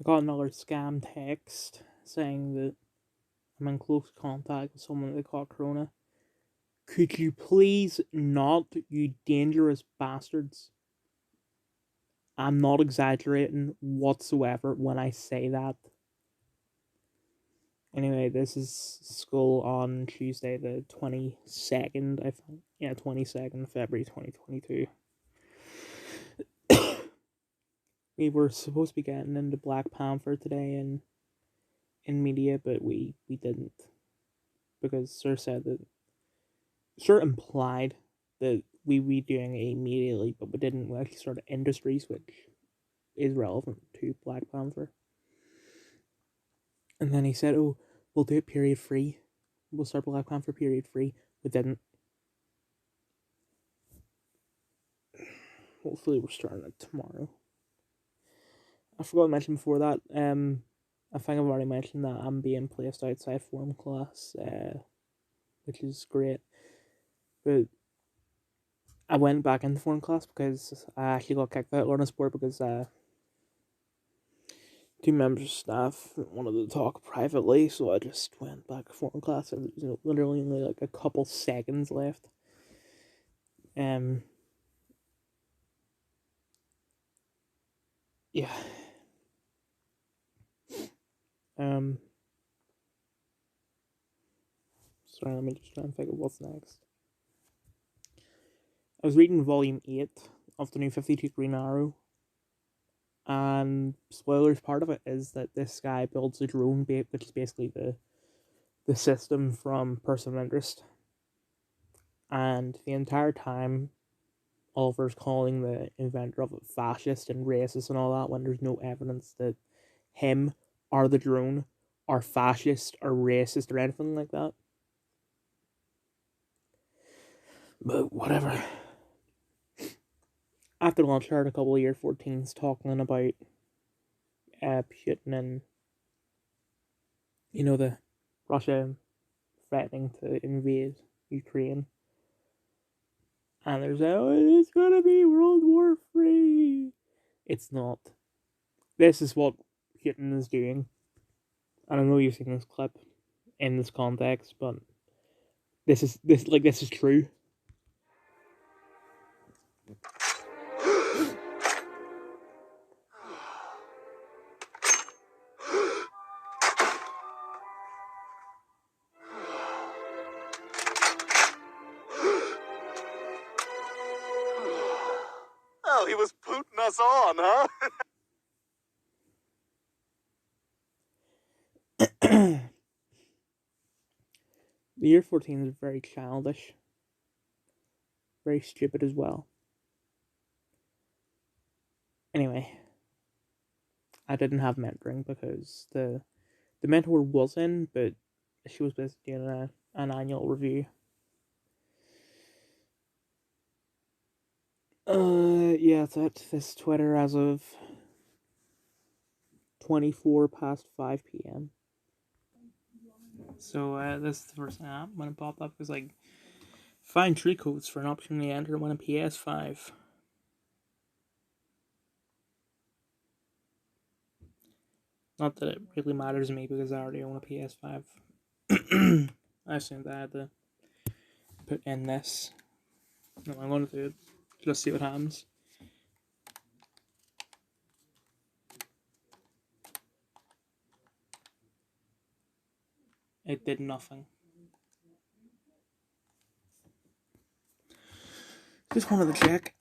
I got another scam text saying that I'm in close contact with someone that caught corona. Could you please not, you dangerous bastards? I'm not exaggerating whatsoever when I say that. Anyway, this is school on Tuesday, the 22nd, I think. Yeah, 22nd February 2022. We were supposed to be getting into Black Panther today in media, but we didn't. Because Sir said that, Sir implied that we be doing it immediately, but we didn't. We actually started industries, which is relevant to Black Panther. And then he said, "Oh, we'll do it period free. We'll start Black Panther period free." We didn't. Hopefully, we're starting it tomorrow. I forgot to mention before that. I think I've already mentioned that I'm being placed outside form class, which is great. But I went back into form class because I actually got kicked out of learning sport because two members of staff wanted to talk privately, so I just went back to form class. And literally only like a couple seconds left. Yeah. Sorry, let me just try and think of what's next. I was reading volume 8 of the new 52 Green Arrow, and spoilers, part of it is that this guy builds a drone, which is basically the system from Person of Interest. And the entire time, Oliver's calling the inventor of it fascist and racist and all that when there's no evidence that him or the drone are fascist or racist or anything like that. But whatever. After lunch, I heard a couple of year 14s talking about Putin and, the Russia threatening to invade Ukraine. And there's it's gonna be World War III. It's not. This is what Putin is doing. And I know you've seen this clip in this context, but this is true. Oh, he was putting us on, huh? The year 14 is very childish, very stupid as well. Anyway, I didn't have mentoring because the mentor was in, but she was busy doing an annual review. Yeah, that's this Twitter as of 24 past 5 p.m. So, this is the first thing when it popped up. It was like, find tree codes for an option to enter and win a PS5. Not that it really matters to me because I already own a PS5. I assumed I had to put in this. No, I'm going to do it. Just see what happens. It did nothing. Just wanted to check.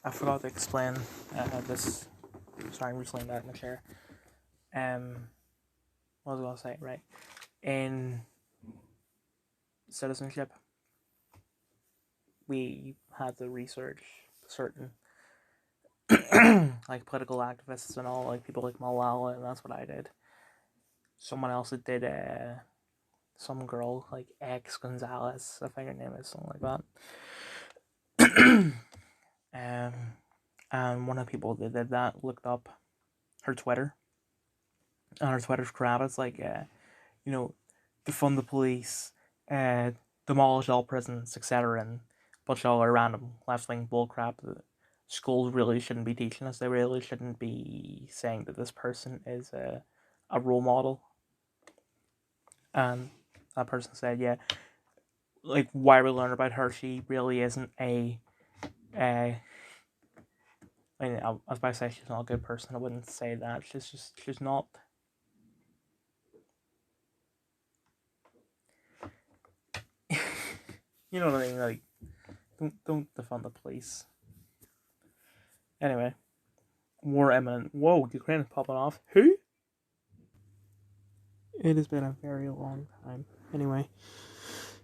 I forgot to explain this. Sorry, I'm just laying back in the chair. What was I going to say? Right. In citizenship, we had to research certain like political activists and all, like people like Malala, and that's what I did. Someone else that did some girl like X Gonzalez, I think her name is something like that. And one of the people that did that looked up her Twitter, and her Twitter's crap. It's like, defund the police, demolish all prisons, etc., and a bunch of other random left wing bullcrap. schools really shouldn't be teaching us. They really shouldn't be saying that this person is a role model. And that person said, yeah, like why we learn about her, she really isn't a I mean, I was about to say she's not a good person. I wouldn't say that. She's not. You know what I mean? Like, don't defund the police. Anyway, war imminent. Whoa, Ukraine is popping off. Who? It has been a very long time. Anyway,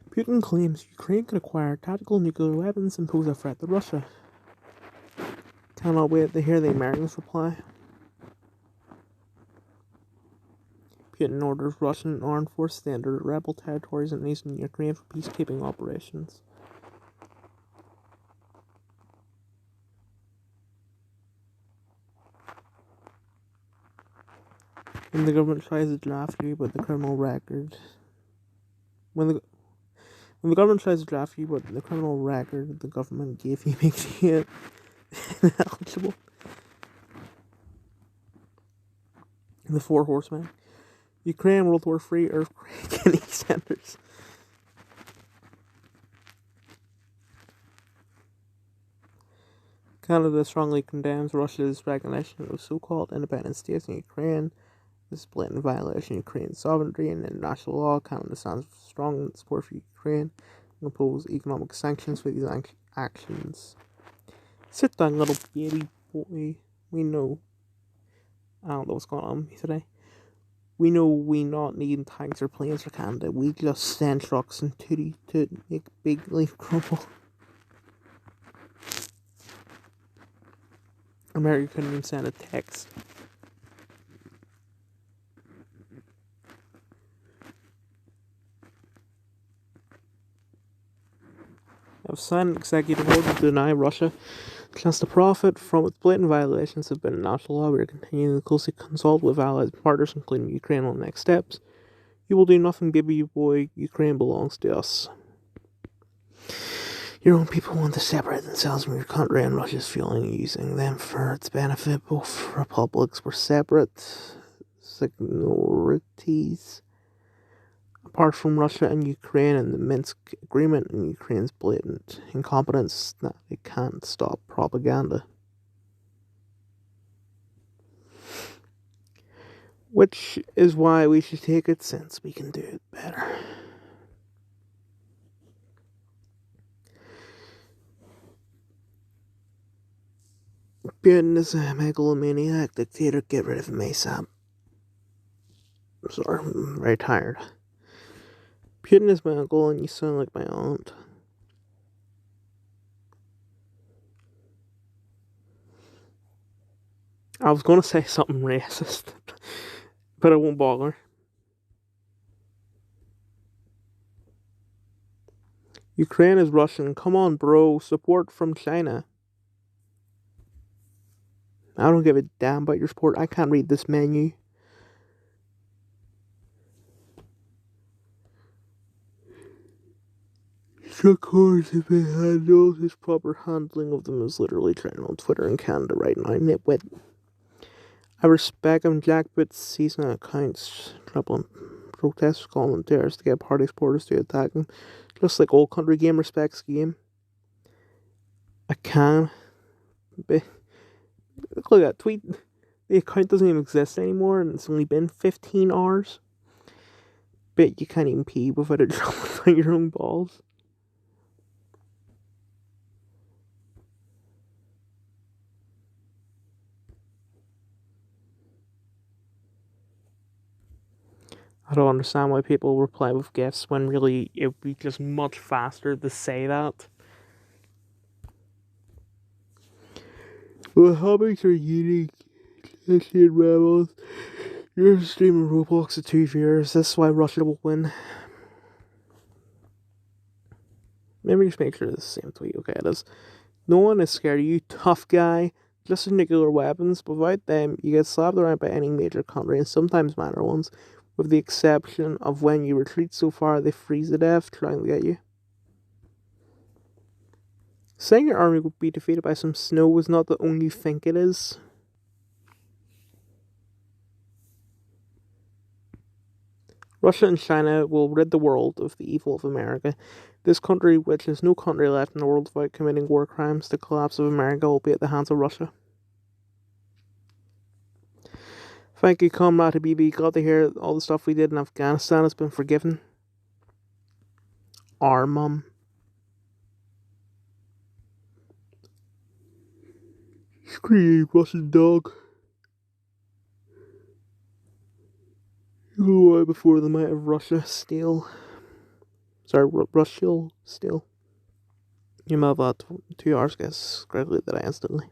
Putin claims Ukraine could acquire tactical nuclear weapons and pose a threat to Russia. Cannot wait to hear the Americans reply. Putin orders Russian armed forces to enter rebel territories in eastern Ukraine for peacekeeping operations. When the government tries to draft you about the criminal record, when the government tries to draft you about the criminal record the government gave you makes you ineligible. The Four Horsemen. Ukraine, World War III, earthquake, and EastEnders. Canada strongly condemns Russia's recognition of so-called independent states in Ukraine. This is blatant violation of Ukraine's sovereignty and international law. Canada stands strong in support for Ukraine and oppose economic sanctions for these actions. Sit down, little baby boy. We know. I don't know what's going on with me today. We know we not need tanks or planes for Canada. We just send trucks and tootie to make big leaf crumble. America couldn't even send a text. Have signed an executive order to deny Russia a chance to profit from its blatant violations of international law. We are continuing to closely consult with allies and partners, including Ukraine, on the next steps. You will do nothing, baby boy. Ukraine belongs to us. Your own people want to separate themselves from your country, and Russia's fueling using them for its benefit. Both republics were separate signorities. Apart from Russia and Ukraine and the Minsk Agreement and Ukraine's blatant incompetence, that it can't stop propaganda. Which is why we should take it, since we can do it better. Putin is a megalomaniac dictator. Get rid of him ASAP. Sorry, I'm very tired. Putin is my uncle and you sound like my aunt. I was going to say something racist, but I won't bother. Ukraine is Russian. Come on, bro. Support from China. I don't give a damn about your support. I can't read this menu. Truck cars have been handled. His proper handling of them is literally trending on Twitter in Canada right now. Nitwit. I respect him. Jackboots season accounts troubling protesters calling terrorists to get party supporters to attack him. Just like old country game respects game. I can. But look at that tweet. The account doesn't even exist anymore and it's only been 15 hours. Bet you can't even pee without it dropping on your own balls. I don't understand why people reply with gifs when really it would be just much faster to say that. Well, hobbies are unique. Especially rebels. You're streaming Roblox at 2 viewers. That's why Russia will win. Maybe just make sure it's the same tweet. Okay, it is. No one is scared of you, tough guy. Just nuclear weapons. Without them, you get slapped around by any major country, and sometimes minor ones, with the exception of when you retreat so far they freeze to death trying to get you. Saying your army would be defeated by some snow is not the only you think it is. Russia and China will rid the world of the evil of America. This country, which has no country left in the world without committing war crimes, the collapse of America will be at the hands of Russia. Thank you, Comrade Habibi. Glad to hear all the stuff we did in Afghanistan has been forgiven. Our mum. Scream, Russian dog. You go away before the might of Russia steal. Sorry, Russia steal. You move out 2 hours, guys. Gradually that I instantly.